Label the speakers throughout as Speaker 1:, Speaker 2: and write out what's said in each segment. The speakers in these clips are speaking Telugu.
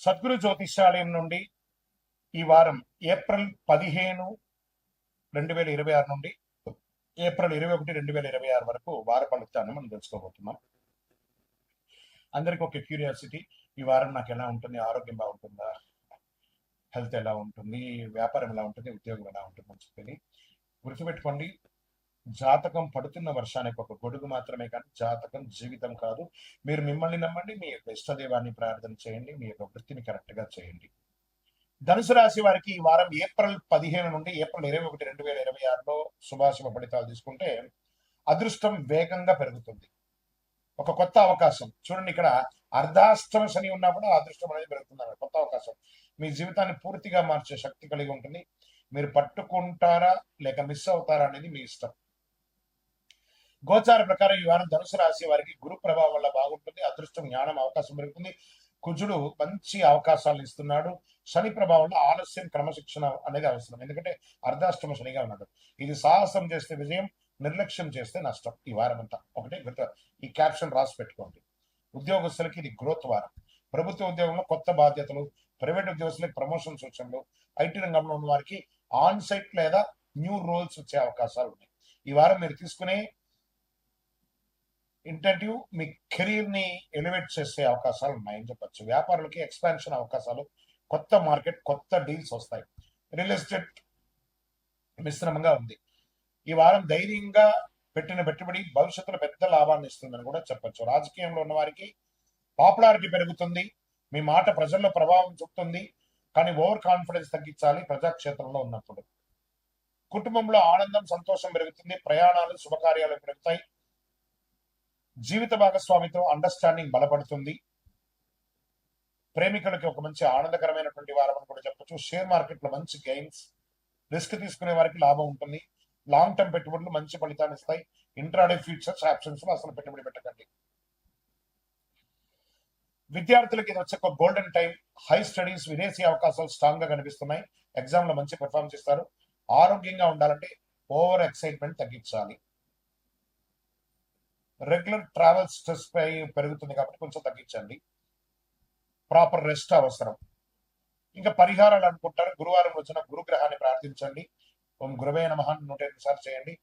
Speaker 1: సద్గురు జ్యోతిష్యాలయం నుండి ఈ వారం ఏప్రిల్ 15, 2026 నుండి ఏప్రిల్ 21, 2026 వరకు వార ఫలితాన్ని మనం తెలుసుకోబోతున్నాం. అందరికి ఒక క్యూరియాసిటీ, ఈ వారం నాకు ఎలా ఉంటుంది, ఆరోగ్యం బాగుంటుందా, హెల్త్ ఎలా ఉంటుంది, వ్యాపారం ఎలా ఉంటుంది, ఉద్యోగం ఎలా ఉంటుంది అని చెప్పి గుర్తుపెట్టుకోండి. జాతకం పడుతున్న వర్షానికి ఒక గొడుగు మాత్రమే, కానీ జాతకం జీవితం కాదు. మీరు మిమ్మల్ని నమ్మండి, మీ యొక్క ఇష్టదైవాన్ని ప్రార్థన చేయండి, మీ యొక్క వృత్తిని కరెక్ట్ గా చేయండి. ధనుసు రాశి వారికి ఈ వారం ఏప్రిల్ 15 నుండి ఏప్రిల్ 21, 2026లో శుభాశుభ ఫలితాలు తీసుకుంటే అదృష్టం వేగంగా పెరుగుతుంది. ఒక కొత్త అవకాశం చూడండి, ఇక్కడ అర్ధాష్టమ శని ఉన్నా కూడా అదృష్టం అనేది పెరుగుతుంది. కొత్త అవకాశం మీ జీవితాన్ని పూర్తిగా మార్చే శక్తి కలిగి ఉంటుంది. మీరు పట్టుకుంటారా లేక మిస్ అవుతారా అనేది మీ ఇష్టం. గోచార ప్రకారం ఈ వారం ధనుసు రాశి వారికి గురు ప్రభావం వల్ల బాగుంటుంది. అదృష్టం, జ్ఞానం, అవకాశం పెరుగుతుంది. కుజుడు మంచి అవకాశాలు ఇస్తున్నాడు. శని ప్రభావంలో ఆలస్యం, క్రమశిక్షణ అనేది అవసరం. ఎందుకంటే అర్ధాష్టమ శనిగా ఉన్నాడు. ఇది సాహసం చేస్తే విజయం, నిర్లక్ష్యం చేస్తే నష్టం. ఈ వారం అంతా ఒకటే గుర్తు, ఈ క్యాప్షన్ రాసి పెట్టుకోండి. ఉద్యోగస్తులకి ఇది గ్రోత్ వారం. ప్రభుత్వ ఉద్యోగంలో కొత్త బాధ్యతలు, ప్రైవేట్ ఉద్యోగస్తులకి ప్రమోషన్ సూచనలు, ఐటీ రంగంలో ఉన్న వారికి ఆన్ సైట్ లేదా న్యూ రోల్స్ వచ్చే అవకాశాలు ఉన్నాయి. ఈ వారం మీరు తీసుకునే ఇంటర్వ్యూ మీ కెరీర్ ని ఎలివేట్ చేసే అవకాశాలు ఉన్నాయని చెప్పచ్చు. వ్యాపారులకి ఎక్స్పాన్షన్ అవకాశాలు, కొత్త మార్కెట్, కొత్త డీల్స్ వస్తాయి. రియల్ ఎస్టేట్ మిశ్రమంగా ఉంది. ఈ వారం ధైర్యంగా పెట్టిన పెట్టుబడి భవిష్యత్తులో పెద్ద లాభాన్ని ఇస్తుందని కూడా చెప్పచ్చు. రాజకీయంలో ఉన్న వారికి పాపులారిటీ పెరుగుతుంది. మీ మాట ప్రజల్లో ప్రభావం చూపుతుంది. కానీ ఓవర్ కాన్ఫిడెన్స్ తగ్గించాలి ప్రజాక్షేత్రంలో ఉన్నప్పుడు. కుటుంబంలో ఆనందం, సంతోషం పెరుగుతుంది. ప్రయాణాలు, శుభకార్యాలు పెరుగుతాయి. జీవిత భాగస్వామితో అండర్స్టాండింగ్ బలపడుతుంది. ప్రేమికులకి ఒక మంచి ఆనందకరమైనటువంటి వారం అని కూడా చెప్పచ్చు. షేర్ మార్కెట్ లో మంచి గెయిన్స్, రిస్క్ తీసుకునే వారికి లాభం ఉంటుంది. లాంగ్ టర్మ్ పెట్టుబడులు మంచి ఫలితాన్ని ఇస్తాయి. ఇంట్రాడే ఫ్యూచర్స్, ఆప్షన్స్ లో అసలు పెట్టుబడి పెట్టకండి. విద్యార్థులకి ఇది వచ్చే ఒక గోల్డెన్ టైం. హై స్టడీస్, విదేశీ అవకాశాలు స్ట్రాంగ్ గా కనిపిస్తున్నాయి. ఎగ్జామ్ లో మంచి పెర్ఫార్మెన్స్ ఇస్తారు. ఆరోగ్యంగా ఉండాలంటే ఓవర్ ఎక్సైట్మెంట్ తగ్గించాలి. రెగ్యులర్ ట్రావెల్ స్ట్రెస్ పై పెరుగుతుంది కాబట్టి కొంచెం తగ్గించండి. ప్రాపర్ రెస్ట్ అవసరం. ఇంకా పరిహారాలు అనుకుంటారు. గురువారం వచ్చిన గురుగ్రహాన్ని ప్రార్థించండి. ఓం గురవే నమః 108 సార్లు చేయండి.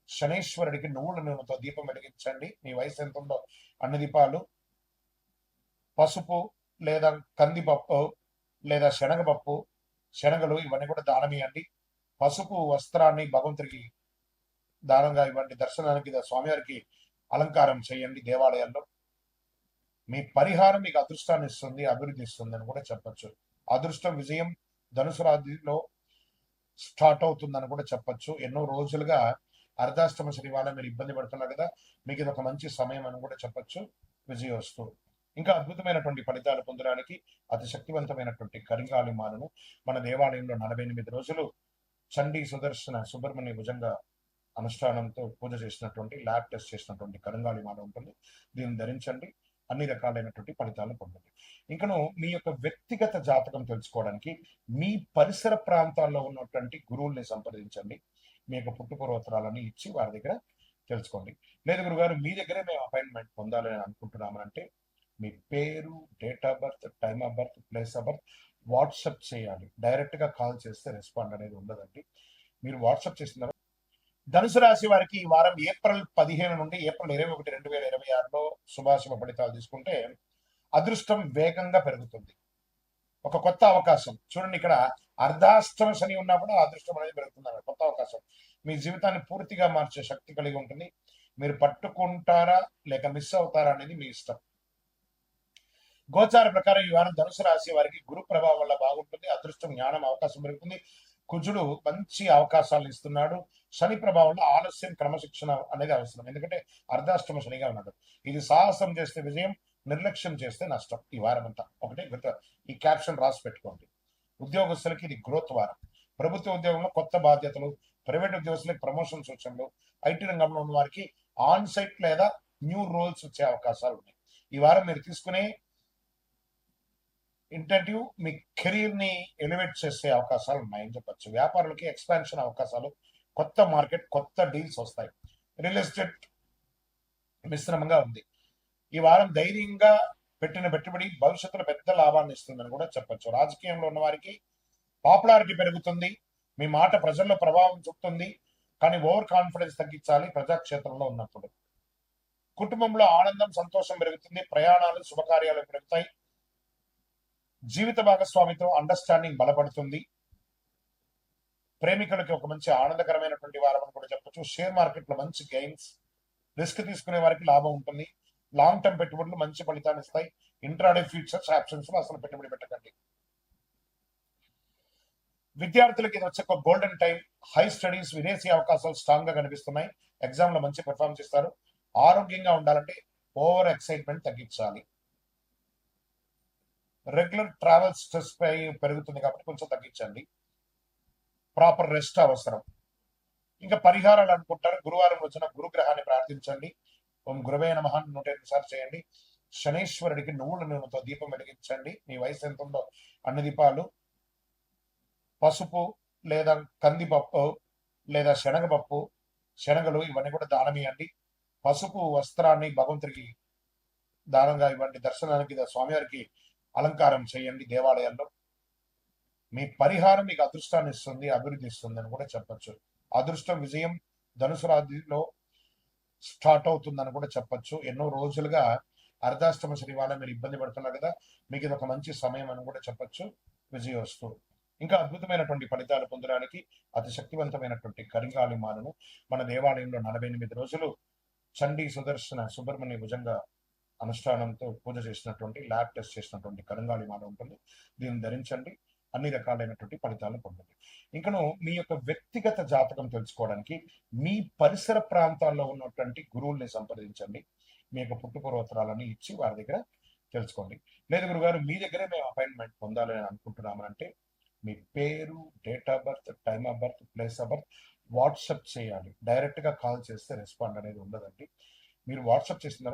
Speaker 1: శనేశ్వరుడికి నువ్వుల నూనెతో దీపం వెలిగించండి. మీ వయసు ఎంత ఉందో అన్ని దీపాలు, పసుపు లేదా కందిపప్పు లేదా శనగపప్పు, శనగలు ఇవన్నీ కూడా దానం ఇవ్వండి. పసుపు వస్త్రాన్ని భగవంతుడికి దానంగా ఇవ్వండి. దర్శనానికి స్వామివారికి అలంకారం చేయండి దేవాలయాల్లో. మీ పరిహారం మీకు అదృష్టాన్ని ఇస్తుంది, అభివృద్ధి ఇస్తుంది అని కూడా చెప్పచ్చు. అదృష్టం, విజయం ధనుసు రాశిలో స్టార్ట్ అవుతుందని కూడా చెప్పచ్చు. ఎన్నో రోజులుగా అర్ధాష్టమ శని వల్ల మీరు ఇబ్బంది పడుతున్నారు కదా, మీకు ఇది ఒక మంచి సమయం అని కూడా చెప్పచ్చు. విజయోస్తు. ఇంకా అద్భుతమైనటువంటి ఫలితాలు పొందడానికి అతి శక్తివంతమైనటువంటి కరింగాలి మాలను మన దేవాలయంలో 48 రోజులు చండీ సుదర్శన సుబ్రహ్మణ్య భుజంగా అనుష్ఠానంతో పూజ చేసినటువంటి, ల్యాబ్ టెస్ట్ చేసినటువంటి కరంగాళి మాల ఉంటుంది. దీన్ని ధరించండి. అన్ని రకాలైనటువంటి ఫలితాలను పొందండి. ఇంకను మీ యొక్క వ్యక్తిగత జాతకం తెలుసుకోవడానికి మీ పరిసర ప్రాంతాల్లో ఉన్నటువంటి గురువుల్ని సంప్రదించండి. మీ యొక్క పుట్టుపూర్వోత్తరాలని ఇచ్చి వారి దగ్గర తెలుసుకోండి. లేదు గురుగారు మీ దగ్గరే మేము అపాయింట్మెంట్ పొందాలని అనుకుంటున్నామనంటే మీ పేరు, date of birth, time of birth, place of birth WhatsApp చేయాలి. డైరెక్ట్ గా కాల్ చేస్తే రెస్పాండ్ అనేది ఉండదండి. మీరు వాట్సాప్ చేసిన ధనుసు రాశి వారికి ఈ వారం ఏప్రిల్ 15 నుండి ఏప్రిల్ 21, 2026లో శుభాశుభ ఫలితాలు తీసుకుంటే అదృష్టం వేగంగా పెరుగుతుంది. ఒక కొత్త అవకాశం చూడండి, ఇక్కడ అర్ధాష్టమ శని ఉన్నా కూడా అదృష్టం అనేది పెరుగుతుంది. కొత్త అవకాశం మీ జీవితాన్ని పూర్తిగా మార్చే శక్తి కలిగి ఉంటుంది. మీరు పట్టుకుంటారా లేక మిస్ అవుతారా అనేది మీ ఇష్టం. గోచార ప్రకారం ఈ వారం ధనుసు రాశి వారికి గురు ప్రభావం వల్ల బాగుంటుంది. అదృష్టం, జ్ఞానం, అవకాశం పెరుగుతుంది. కుజుడు మంచి అవకాశాలు ఇస్తున్నాడు. శని ప్రభావంలో ఆలస్యం, క్రమశిక్షణ అనేది అవసరం. ఎందుకంటే అర్ధాష్టమ శనిగా ఉన్నాడు. ఇది సాహసం చేస్తే విజయం, నిర్లక్ష్యం చేస్తే నష్టం. ఈ వారం అంతా ఒకటే గుర్తు, ఈ క్యాప్షన్ రాసి పెట్టుకోండి. ఉద్యోగస్తులకి ఇది గ్రోత్ వారం. ప్రభుత్వ ఉద్యోగంలో కొత్త బాధ్యతలు, ప్రైవేట్ ఉద్యోగస్తులకి ప్రమోషన్ సూచనలు, ఐటీ రంగంలో ఉన్న వారికి ఆన్ సైట్ లేదా న్యూ రోల్స్ వచ్చే అవకాశాలు ఉన్నాయి. ఈ వారం మీరు తీసుకునే ఇంటర్వ్యూ మీ కెరీర్ ని ఎలివేట్ చేసే అవకాశాలు ఉన్నాయని చెప్పచ్చు. వ్యాపారులకి ఎక్స్పాన్షన్ అవకాశాలు, కొత్త మార్కెట్, కొత్త డీల్స్ వస్తాయి. రియల్ ఎస్టేట్ మిశ్రమంగా ఉంది. ఈ వారం ధైర్యంగా పెట్టిన పెట్టుబడి భవిష్యత్తులో పెద్ద లాభాన్ని ఇస్తుందని కూడా చెప్పొచ్చు. రాజకీయంలో ఉన్న వారికి పాపులారిటీ పెరుగుతుంది, మీ మాట ప్రజల్లో ప్రభావం చూపుతుంది. కానీ ఓవర్ కాన్ఫిడెన్స్ తగ్గించాలి ప్రజాక్షేత్రంలో ఉన్నప్పుడు. కుటుంబంలో ఆనందం సంతోషం పెరుగుతుంది, ప్రయాణాలు శుభకార్యాలు పెరుగుతాయి, జీవిత భాగస్వామితో అండర్స్టాండింగ్ బలపడుతుంది. ప్రేమికులకి ఒక మంచి ఆనందకరమైనటువంటి వారం అని కూడా చెప్పొచ్చు. షేర్ మార్కెట్ లో మంచి గెయిన్స్, రిస్క్ తీసుకునే వారికి లాభం ఉంటుంది. లాంగ్ టర్మ్ పెట్టుబడులు మంచి ఫలితాన్ని ఇస్తాయి. ఇంట్రాడే ఫ్యూచర్స్ ఆప్షన్స్ లో అసలు పెట్టుబడి పెట్టకండి. విద్యార్థులకి ఇది వచ్చే ఒక గోల్డెన్ టైం. హై స్టడీస్, విదేశీ అవకాశాలు స్ట్రాంగ్ గా కనిపిస్తున్నాయి. ఎగ్జామ్ లో మంచి పెర్ఫార్మెన్స్ ఇస్తారు. ఆరోగ్యంగా ఉండాలంటే ఓవర్ ఎక్సైట్మెంట్ తగ్గించాలి. రెగ్యులర్ ట్రావెల్ స్ట్రెస్ పెరుగుతుంది కాబట్టి కొంచెం తగ్గించండి. ప్రాపర్ రెస్ట్ అవసరం. ఇంకా పరిహారాలు అనుకుంటారు. గురువారం రోజున గురుగ్రహాన్ని ప్రార్థించండి. ఓం గురవే నమః 108 సార్లు చేయండి. శనేశ్వరుడికి నువ్వుల నూనెతో దీపం వెలిగించండి. మీ వయసు ఎంత ఉందో అన్ని దీపాలు, పసుపు లేదా కందిపప్పు లేదా శనగపప్పు, శనగలు ఇవన్నీ కూడా దానం ఇవ్వండి. పసుపు వస్త్రాన్ని భగవంతుడికి దానంగా ఇవ్వండి. దర్శనానికి స్వామివారికి అలంకారం చేయండి దేవాలయాల్లో. మీ పరిహారం మీకు అదృష్టాన్ని ఇస్తుంది, అభివృద్ధి ఇస్తుంది అని కూడా చెప్పచ్చు. అదృష్టం విజయం ధనుసు రాశిలో స్టార్ట్ అవుతుందని కూడా చెప్పచ్చు. ఎన్నో రోజులుగా అర్ధాష్టమ శని వల్ల మీరు ఇబ్బంది పడుతున్నారు కదా, మీకు ఇది ఒక మంచి సమయం అని కూడా చెప్పచ్చు. విజయోస్తు. ఇంకా అద్భుతమైనటువంటి ఫలితాలు పొందడానికి అతి శక్తివంతమైనటువంటి కరింగాలి మాలను మన దేవాలయంలో 48 రోజులు చండీ సుదర్శన సుబ్రహ్మణ్య భుజంగా అనుష్ఠానంతో పూజ చేసినటువంటి, ల్యాబ్ టెస్ట్ చేసినటువంటి కరింగాలి మాల ఉంటుంది. దీన్ని ధరించండి, అన్ని రకాలైనటువంటి ఫలితాలను పొందండి. ఇంకను మీ యొక్క వ్యక్తిగత జాతకం తెలుసుకోవడానికి మీ పరిసర ప్రాంతాల్లో ఉన్నటువంటి గురువుల్ని సంప్రదించండి. మీ యొక్క పుట్టుపూర్వోత్తరాలని ఇచ్చి వారి దగ్గర తెలుసుకోండి. లేదు గురుగారు మీ దగ్గరే మేము అపాయింట్మెంట్ పొందాలని అనుకుంటున్నామనంటే మీ పేరు, date of birth, time of birth, place of birth WhatsApp చేయాలి. డైరెక్ట్ గా కాల్ చేస్తే రెస్పాండ్ అనేది ఉండదండి. మీరు వాట్సాప్ చేసిన